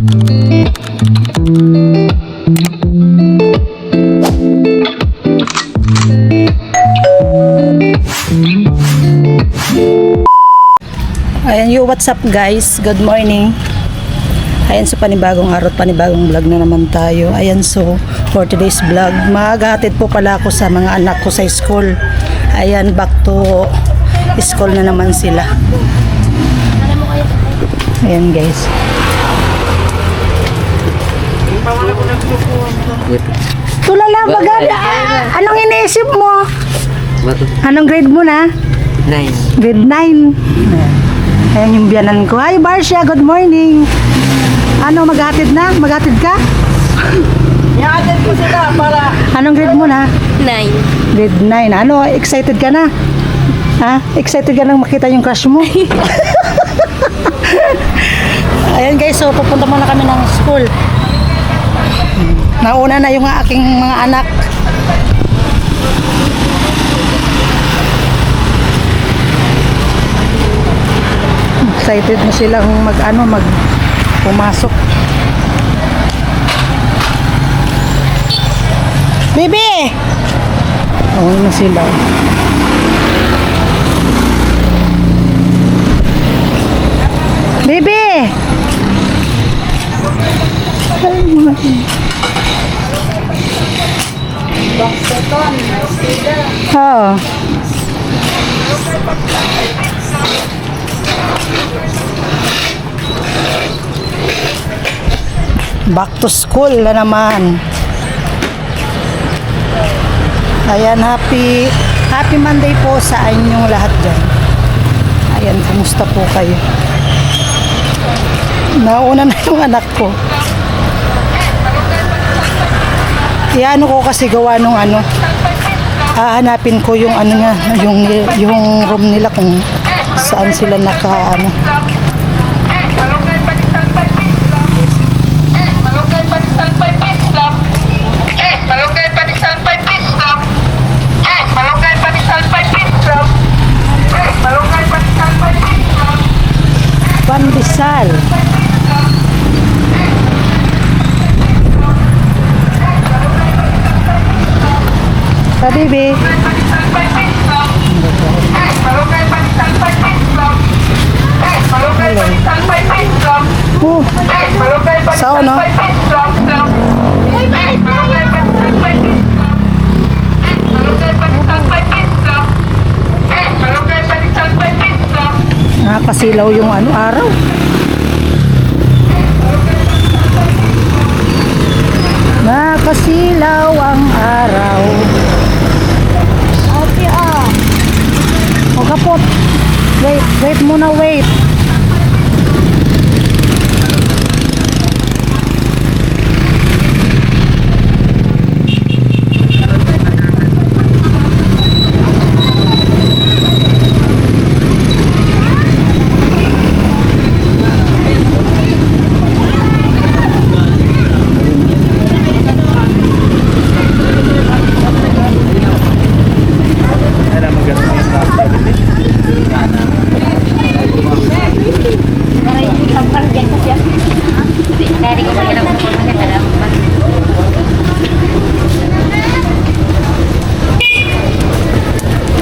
Ayan, what's up guys? Good morning. Ayan, so panibagong araw, panibagong vlog na naman tayo. Ayan, so for today's vlog, maghahatid po pala ako sa mga anak ko sa school. Ayan, back to school na naman sila. Ayan guys. Tulala, bagada. Anong iniisip mo? Anong grade mo na? 9. Grade 9. Ayan yung biyanan ko. Hi Barcia, good morning. Ano, maghatid na? Maghatid ka? Ihatid ko sila para... Anong grade mo na? 9. Grade 9. Ano, excited ka na? Ha? Excited ka nang makita yung crush mo? Ayan guys, so pupunta muna kami ng school. Nauna na yung aking mga anak. Excited na silang pumasok. Bibi! Oo na sila. Bibi! Oo. Back to school na naman. Ayan, happy Monday po sa inyong lahat dyan. Ayan, kumusta po kayo? Nauna na yung anak ko. Iano ko kasi gawa nung hahanapin ko yung niya, yung room nila kung saan sila Pandesal. Bibi. Sao no? Nakasilaw yung araw. Nakasilaw ang araw. Okay, o kapot. Wait muna, wait.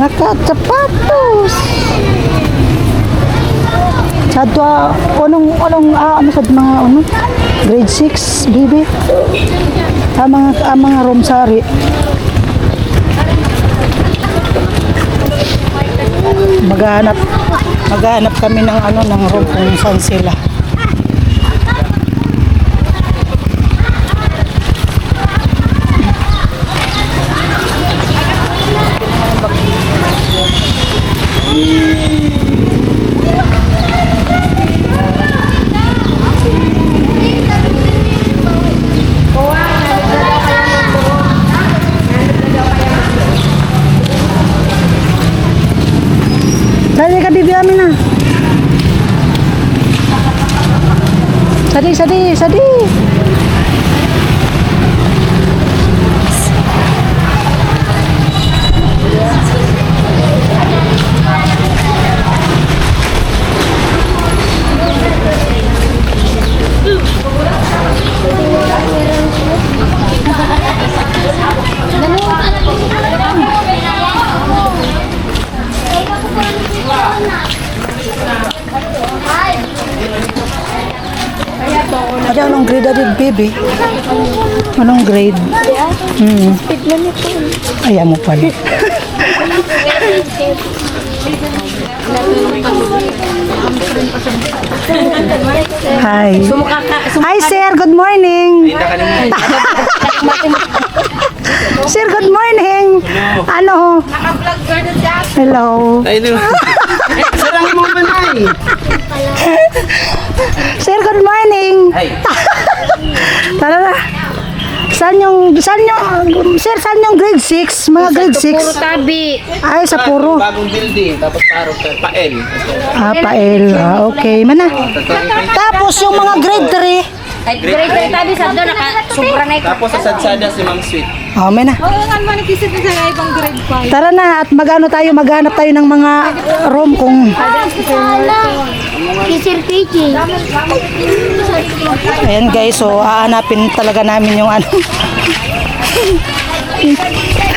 Nakasapatos. Sadwa, sa mga grade 6, bibi. Mga romsari. Maghanap kami ng room kung saan sila. Dali ka, bibi amin na. Sadi. Ada, anong grade na din, baby? Anong grade? Ayaw mo pala. Hi. Hi, sir. Good morning. Sir, good morning. Ano? Hello. Sarang mo ba na eh? Sir, good morning. Tara na. Saan yung, sir, saan yung grade 6? Mga grade 6? Puro tabi. Ay, sa puro. Bagong building, tapos parang pael. Pael. Okay, mana. Tapos yung mga grade 3. Ay, grade tabi sa doon, sobra na ikaw. Tapos sa Sadsada si Ma'am Sweet. Oh, mana. Oo nga naman, nagkisit na sa ibang grade 5. Tara na at maghanap tayo ng mga room kung Kisir KJ. ayan guys, so aanapin talaga namin yung ano.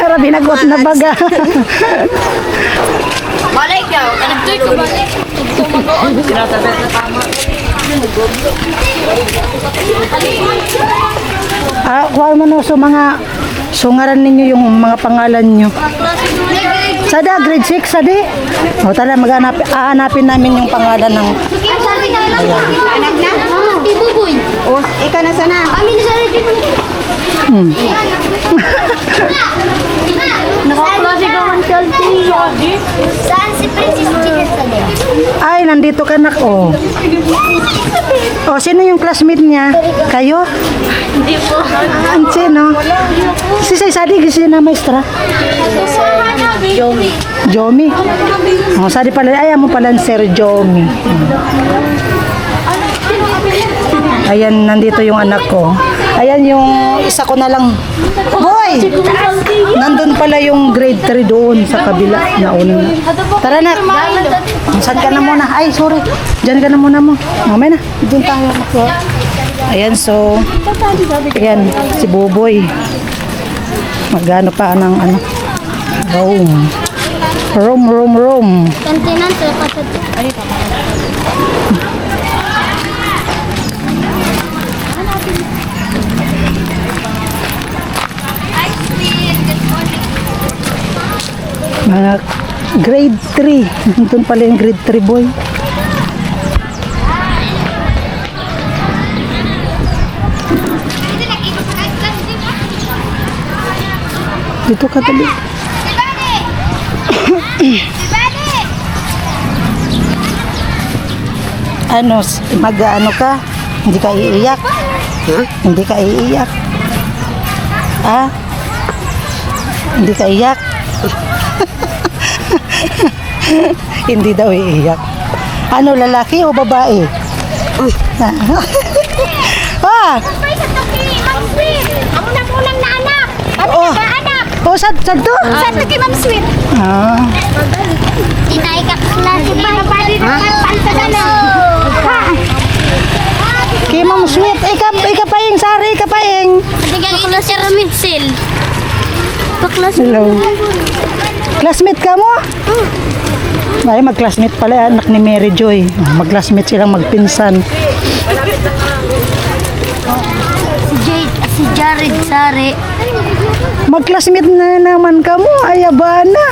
Tara, binagot na baga. Malay ka, alam ko ba? Sinasabi na tama. Kuha mo no, so mga sungaran ninyo yung mga pangalan nyo. Sada, grade 6, sadi. O tala, aanapin namin yung pangalan ng... Anak na? Ibuboy. O, ikaw na sana. Kami na sa nakaklase ka man Saan si Princess Chicken sa din? Ay, nandito ka na ko. O, sino yung classmate niya? Kayo? Hindi po. Ang sino? Si Sadi, si na maestra? Yomi. Jomi. O, Sadi pala, ayaw mo pala Sir Jomi. Ayan, nandito yung anak ko. Ayan yung isa ko na lang. Hoy! Nandun pala yung grade 3 doon sa kabila na una. Tara na. Saan ka na muna? Ay, sorry. Diyan ka na muna mo. Mamaya na. Doon tayo. Ayan, so. Ayan, si Buboy. Magano pa ng ano. Room. Kantinan sa pasad. Mga grade 3. Doon pala yung grade 3 boy. Dito ka tabi. Ano, mag-ano ka? Hindi ka iiyak? Hindi ka iiyak? Ah? Hindi ka iyak? Hindi daw iiyak. Ano, lalaki o babae? Ah! Amo na po lang na anak. Oh! Anak. Oh, sad to? Saan na kay Ma'am Sweet? Ah. Inay ka klase ba? Kay Ma'am Sweet, ikapaing, Sari, ikapaing. Bigyan ko na si Ramitsil. Baklas. Hello. Classmate ka mo? Ay, mag-classmate pala, anak ni Mary Joy. Mag-classmate silang magpinsan. Si Jared Sari. Mag-classmate na naman ka mo, ay abana.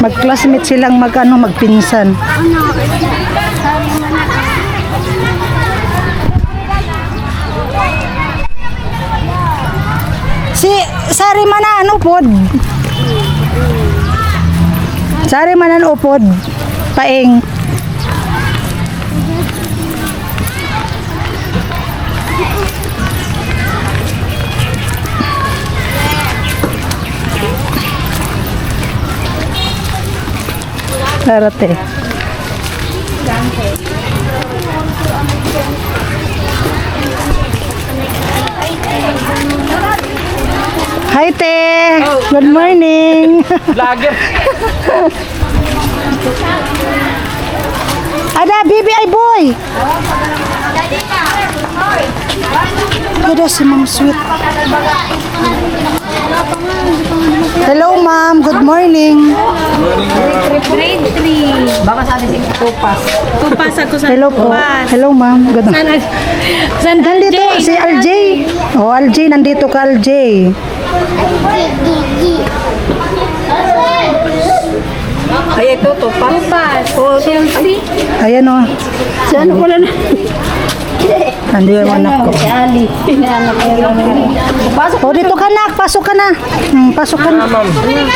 Mag-classmate silang magpinsan. Si Sari Manan upod. Sari Manan upod. Paeng. Darate. Hi, te. Good morning. Vlogger. Ada, bibi ay boy. Ada si Ma'am Sweet. Hello, ma'am. Good morning. Grade 3. Baka sa atin si Tupas. Tupas ako sa Hello po. Hello, ma'am. Good morning. San Nandito si RJ. Oh, RJ. Nandito ka, RJ. Ay, ito, Tupas. Oh, Chelsea. Ayan o. Si ano ko na? Nandito yung anak ko. Si Ali. Pasok. Oh, dito ka, nak. Pasok ka na. Pasok ka na. Ma'am,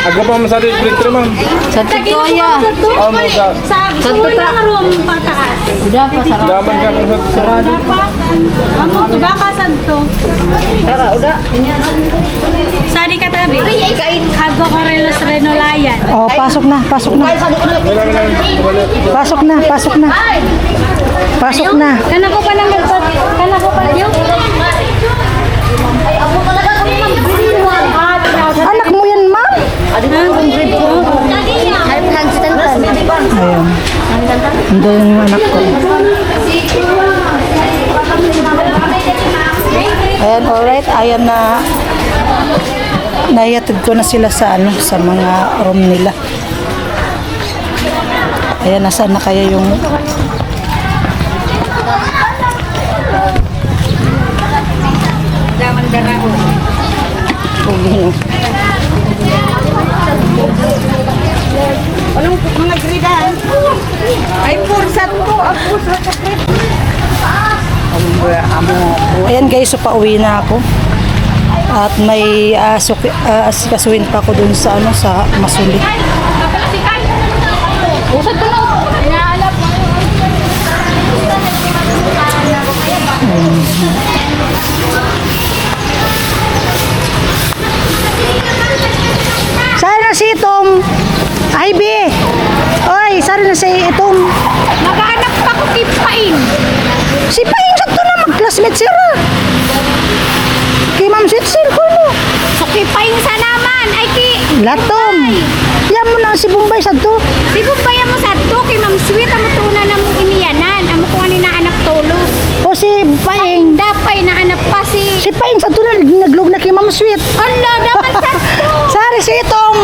aga pa masari dito, ma'am. Sa Victoria. Oh my God. Sa Tutra. Room pataas. Udah pa sa Daman ka ng sarado. Amo, udah ka sa to. Tara, udah. Sari ka tabi. Hago Corelos Renolayan. Oh, pasok na. Pasok na. Pasok na. Pasok na. Pasok na. Kana ko pa lang nagpat. Kana ko pa yung. Ay, ako talaga kami Anak mo yan, ma'am? Ayan. Nandito yung anak ko. Ayan, alright. Ayan na. Naihatid ko na sila sa ano, sa mga room nila. Ayan, nasaan na kaya yung Anong mga gridan? Ay, pursat po. Ang pursat ko. Ayan guys, so pauwi na ako. At may asikasuhin pa ako dun sa ano, sa Masuli. Pusat ko na. Inaalap mo. Saan na si Itong? Ivy! Oy, saan na si Itong? Nakahanap pa ko kipain. Si Paing sa to na mag-classmate sila. Kay Ma'am Sitsil ko no. So kipain sa naman. Ay ki. Latom. Yan mo na si Bombay sa to. Di ko ba mo sa to kay Ma'am Sweet amo tuna na mo iniyanan. Amo ko ani na anak tulos. O si Paing. Dapay na anak pa si. Si Paing sa to na naglog na kay Ma'am Sweet. Ala dapat sa to. Sari si Itong.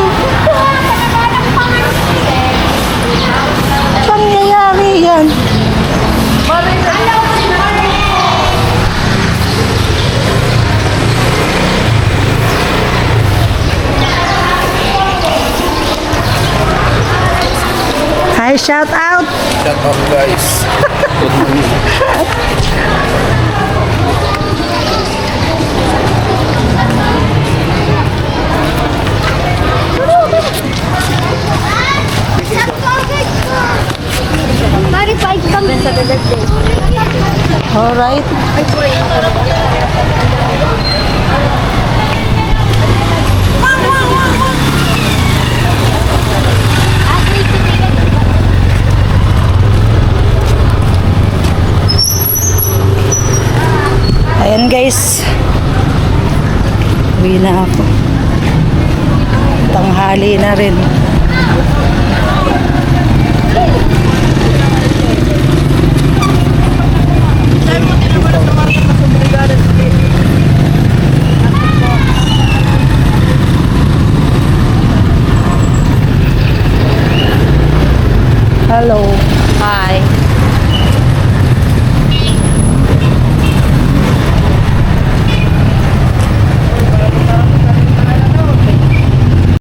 Pangyayari yan. Hi, shout out. Shut up, guys. Mari pa ikam sa birthday. Alright. Ayan guys. Uwi na ako. Tanghali na rin.